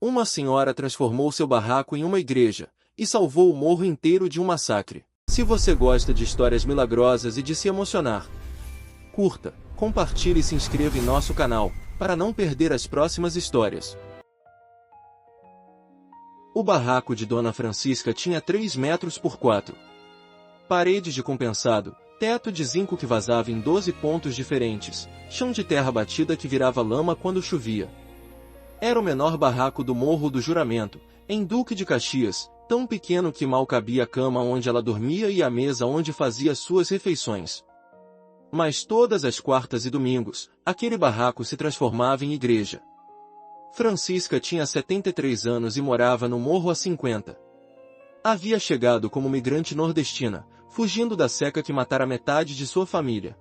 Uma senhora transformou seu barraco em uma igreja, e salvou o morro inteiro de um massacre. Se você gosta de histórias milagrosas e de se emocionar, curta, compartilhe e se inscreva em nosso canal, para não perder as próximas histórias. O barraco de Dona Francisca tinha 3 metros por 4. Paredes de compensado, teto de zinco que vazava em 12 pontos diferentes, chão de terra batida que virava lama quando chovia. Era o menor barraco do Morro do Juramento, em Duque de Caxias, tão pequeno que mal cabia a cama onde ela dormia e a mesa onde fazia suas refeições. Mas todas as quartas e domingos, aquele barraco se transformava em igreja. Francisca tinha 73 anos e morava no morro há 50. Havia chegado como migrante nordestina, fugindo da seca que matara metade de sua família.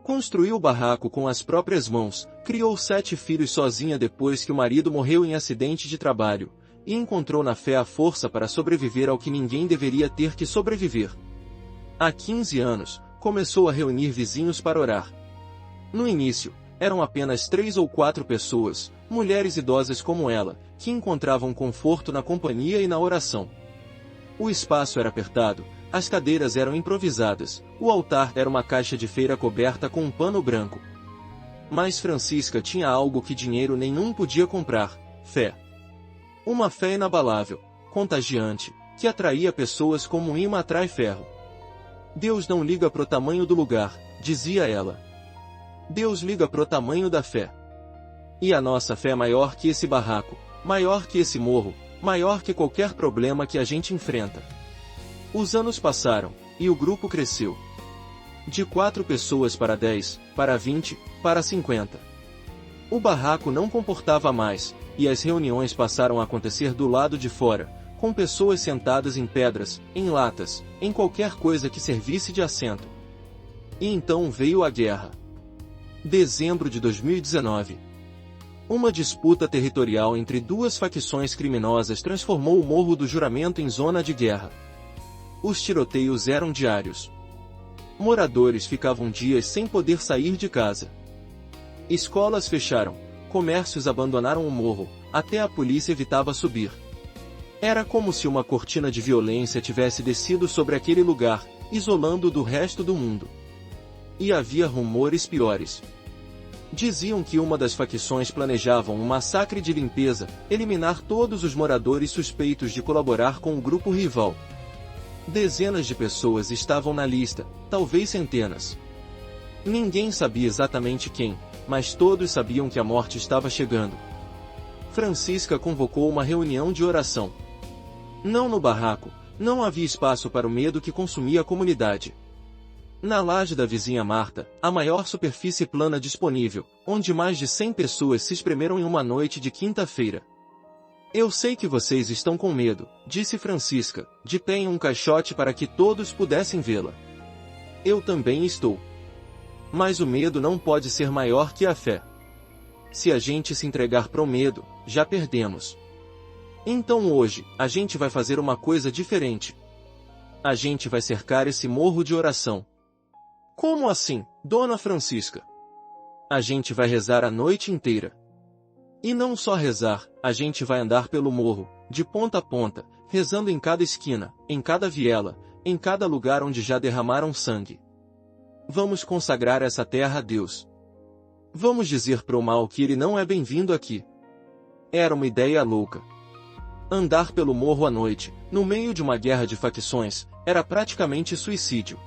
Construiu o barraco com as próprias mãos, criou 7 filhos sozinha depois que o marido morreu em acidente de trabalho, e encontrou na fé a força para sobreviver ao que ninguém deveria ter que sobreviver. Há 15 anos, começou a reunir vizinhos para orar. No início, eram apenas 3 ou 4 pessoas, mulheres idosas como ela, que encontravam conforto na companhia e na oração. O espaço era apertado, as cadeiras eram improvisadas, o altar era uma caixa de feira coberta com um pano branco. Mas Francisca tinha algo que dinheiro nenhum podia comprar: fé. Uma fé inabalável, contagiante, que atraía pessoas como um imã atrai ferro. Deus não liga pro tamanho do lugar, dizia ela. Deus liga pro tamanho da fé. E a nossa fé é maior que esse barraco, maior que esse morro, maior que qualquer problema que a gente enfrenta. Os anos passaram, e o grupo cresceu. De 4 pessoas para 10, para 20, para 50. O barraco não comportava mais, e as reuniões passaram a acontecer do lado de fora, com pessoas sentadas em pedras, em latas, em qualquer coisa que servisse de assento. E então veio a guerra. Dezembro de 2019. Uma disputa territorial entre 2 facções criminosas transformou o Morro do Juramento em zona de guerra. Os tiroteios eram diários. Moradores ficavam dias sem poder sair de casa. Escolas fecharam, comércios abandonaram o morro, até a polícia evitava subir. Era como se uma cortina de violência tivesse descido sobre aquele lugar, isolando-o do resto do mundo. E havia rumores piores. Diziam que uma das facções planejava um massacre de limpeza, eliminar todos os moradores suspeitos de colaborar com o grupo rival. Dezenas de pessoas estavam na lista, talvez centenas. Ninguém sabia exatamente quem, mas todos sabiam que a morte estava chegando. Francisca convocou uma reunião de oração. Não no barraco, não havia espaço para o medo que consumia a comunidade. Na laje da vizinha Marta, a maior superfície plana disponível, onde mais de 100 pessoas se espremeram em uma noite de quinta-feira. Eu sei que vocês estão com medo, disse Francisca, de pé em um caixote para que todos pudessem vê-la. Eu também estou. Mas o medo não pode ser maior que a fé. Se a gente se entregar pro medo, já perdemos. Então hoje, a gente vai fazer uma coisa diferente. A gente vai cercar esse morro de oração. Como assim, Dona Francisca? A gente vai rezar a noite inteira. E não só rezar, a gente vai andar pelo morro, de ponta a ponta, rezando em cada esquina, em cada viela, em cada lugar onde já derramaram sangue. Vamos consagrar essa terra a Deus. Vamos dizer pro mal que ele não é bem-vindo aqui. Era uma ideia louca. Andar pelo morro à noite, no meio de uma guerra de facções, era praticamente suicídio.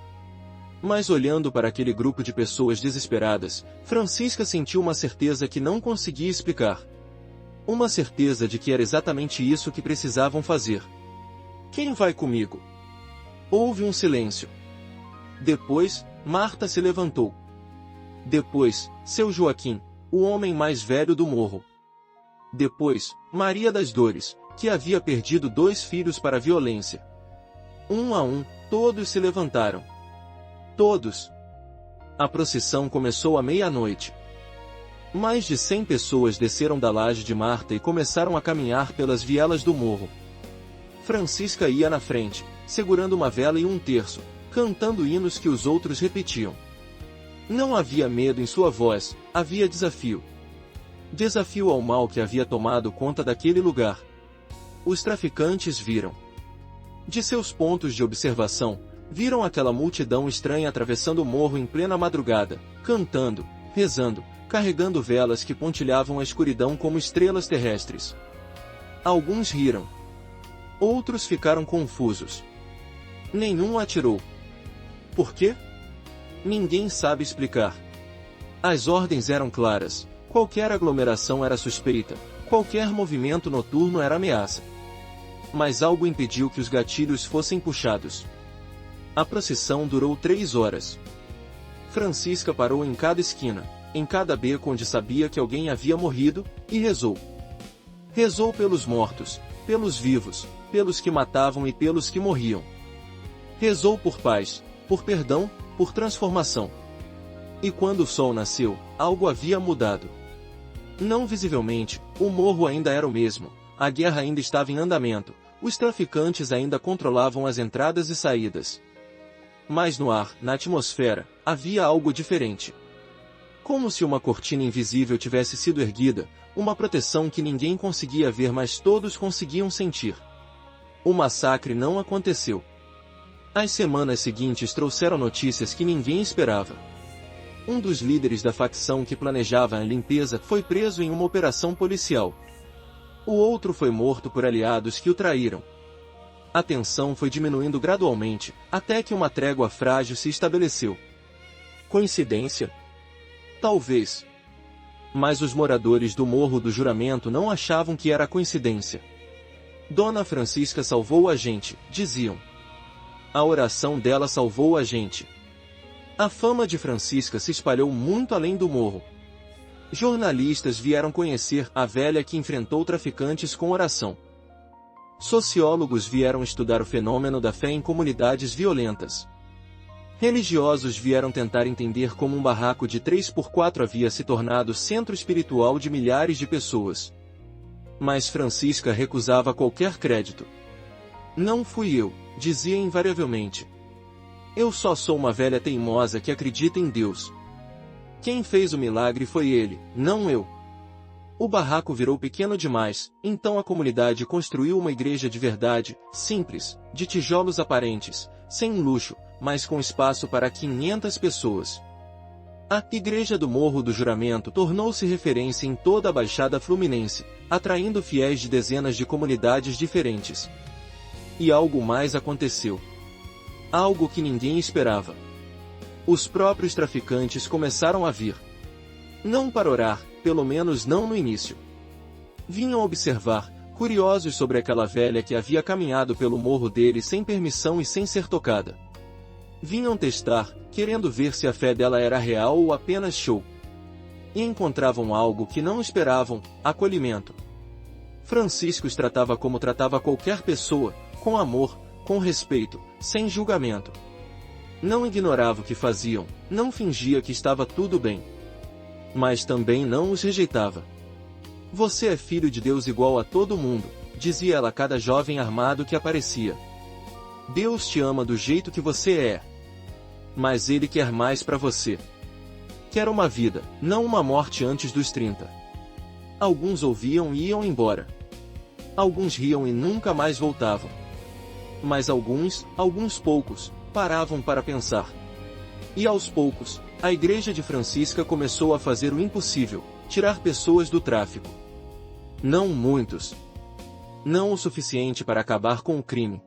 Mas olhando para aquele grupo de pessoas desesperadas, Francisca sentiu uma certeza que não conseguia explicar. Uma certeza de que era exatamente isso que precisavam fazer. Quem vai comigo? Houve um silêncio. Depois, Marta se levantou. Depois, seu Joaquim, o homem mais velho do morro. Depois, Maria das Dores, que havia perdido 2 filhos para a violência. Um a um, todos se levantaram. Todos. A procissão começou à meia-noite. Mais de 100 pessoas desceram da laje de Marta e começaram a caminhar pelas vielas do morro. Francisca ia na frente, segurando uma vela e um terço, cantando hinos que os outros repetiam. Não havia medo em sua voz, havia desafio. Desafio ao mal que havia tomado conta daquele lugar. Os traficantes viram. De seus pontos de observação, viram aquela multidão estranha atravessando o morro em plena madrugada, cantando, rezando, carregando velas que pontilhavam a escuridão como estrelas terrestres. Alguns riram. Outros ficaram confusos. Nenhum atirou. Por quê? Ninguém sabe explicar. As ordens eram claras. Qualquer aglomeração era suspeita, qualquer movimento noturno era ameaça. Mas algo impediu que os gatilhos fossem puxados. A procissão durou 3 horas. Francisca parou em cada esquina, em cada beco onde sabia que alguém havia morrido, e rezou. Rezou pelos mortos, pelos vivos, pelos que matavam e pelos que morriam. Rezou por paz, por perdão, por transformação. E quando o sol nasceu, algo havia mudado. Não visivelmente, o morro ainda era o mesmo, a guerra ainda estava em andamento, os traficantes ainda controlavam as entradas e saídas. Mas no ar, na atmosfera, havia algo diferente. Como se uma cortina invisível tivesse sido erguida, uma proteção que ninguém conseguia ver mas todos conseguiam sentir. O massacre não aconteceu. As semanas seguintes trouxeram notícias que ninguém esperava. Um dos líderes da facção que planejava a limpeza foi preso em uma operação policial. O outro foi morto por aliados que o traíram. A tensão foi diminuindo gradualmente, até que uma trégua frágil se estabeleceu. Coincidência? Talvez. Mas os moradores do Morro do Juramento não achavam que era coincidência. Dona Francisca salvou a gente, diziam. A oração dela salvou a gente. A fama de Francisca se espalhou muito além do morro. Jornalistas vieram conhecer a velha que enfrentou traficantes com oração. Sociólogos vieram estudar o fenômeno da fé em comunidades violentas. Religiosos vieram tentar entender como um barraco de 3x4 havia se tornado centro espiritual de milhares de pessoas. Mas Francisca recusava qualquer crédito. Não fui eu, dizia invariavelmente. Eu só sou uma velha teimosa que acredita em Deus. Quem fez o milagre foi ele, não eu. O barraco virou pequeno demais, então a comunidade construiu uma igreja de verdade, simples, de tijolos aparentes, sem luxo, mas com espaço para 500 pessoas. A Igreja do Morro do Juramento tornou-se referência em toda a Baixada Fluminense, atraindo fiéis de dezenas de comunidades diferentes. E algo mais aconteceu. Algo que ninguém esperava. Os próprios traficantes começaram a vir. Não para orar, pelo menos não no início. Vinham observar, curiosos sobre aquela velha que havia caminhado pelo morro deles sem permissão e sem ser tocada. Vinham testar, querendo ver se a fé dela era real ou apenas show. E encontravam algo que não esperavam, acolhimento. Francisco os tratava como tratava qualquer pessoa, com amor, com respeito, sem julgamento. Não ignorava o que faziam, não fingia que estava tudo bem. Mas também não os rejeitava. Você é filho de Deus igual a todo mundo, dizia ela a cada jovem armado que aparecia. Deus te ama do jeito que você é. Mas Ele quer mais para você. Quer uma vida, não uma morte antes dos 30. Alguns ouviam e iam embora. Alguns riam e nunca mais voltavam. Mas alguns poucos, paravam para pensar. E aos poucos, a Igreja de Francisca começou a fazer o impossível, tirar pessoas do tráfico. Não muitos. Não o suficiente para acabar com o crime.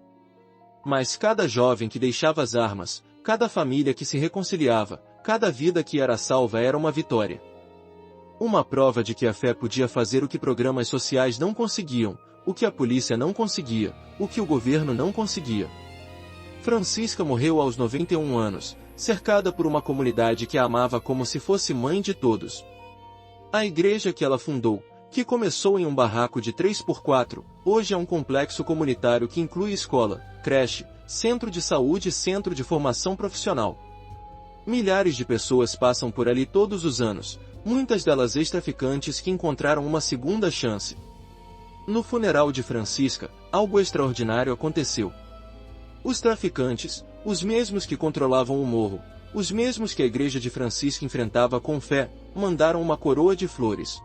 Mas cada jovem que deixava as armas, cada família que se reconciliava, cada vida que era salva era uma vitória. Uma prova de que a fé podia fazer o que programas sociais não conseguiam, o que a polícia não conseguia, o que o governo não conseguia. Francisca morreu aos 91 anos, cercada por uma comunidade que a amava como se fosse mãe de todos. A igreja que ela fundou, que começou em um barraco de 3x4, hoje é um complexo comunitário que inclui escola, creche, centro de saúde e centro de formação profissional. Milhares de pessoas passam por ali todos os anos, muitas delas ex-traficantes que encontraram uma segunda chance. No funeral de Francisca, algo extraordinário aconteceu. Os traficantes, os mesmos que controlavam o morro, os mesmos que a igreja de Francisca enfrentava com fé, mandaram uma coroa de flores.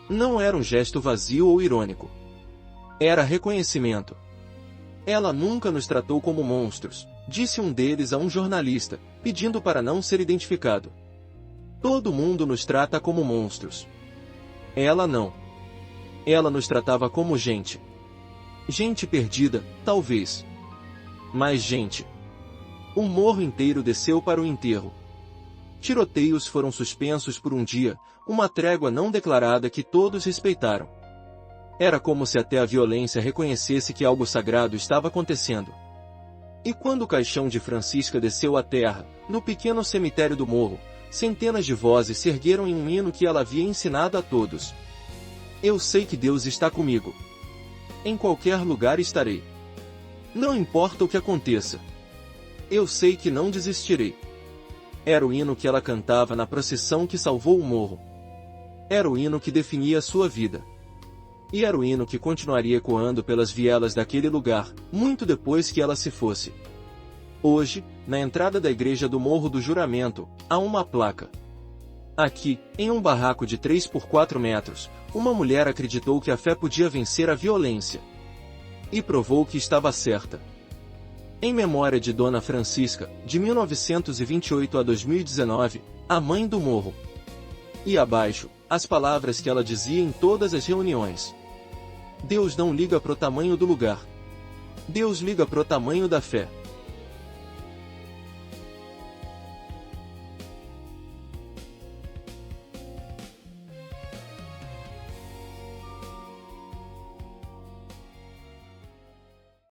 Não era um gesto vazio ou irônico. Era reconhecimento. Ela nunca nos tratou como monstros, disse um deles a um jornalista, pedindo para não ser identificado. Todo mundo nos trata como monstros. Ela não. Ela nos tratava como gente. Gente perdida, talvez. Mas gente. O morro inteiro desceu para o enterro. Tiroteios foram suspensos por um dia, uma trégua não declarada que todos respeitaram. Era como se até a violência reconhecesse que algo sagrado estava acontecendo. E quando o caixão de Francisca desceu à terra, no pequeno cemitério do morro, centenas de vozes se ergueram em um hino que ela havia ensinado a todos. Eu sei que Deus está comigo. Em qualquer lugar estarei. Não importa o que aconteça. Eu sei que não desistirei. Era o hino que ela cantava na procissão que salvou o morro. Era o hino que definia a sua vida. E era o hino que continuaria ecoando pelas vielas daquele lugar, muito depois que ela se fosse. Hoje, na entrada da igreja do Morro do Juramento, há uma placa. Aqui, em um barraco de 3 por 4 metros, uma mulher acreditou que a fé podia vencer a violência. E provou que estava certa. Em memória de Dona Francisca, de 1928 a 2019, a mãe do morro. E abaixo, as palavras que ela dizia em todas as reuniões. Deus não liga pro tamanho do lugar. Deus liga pro tamanho da fé.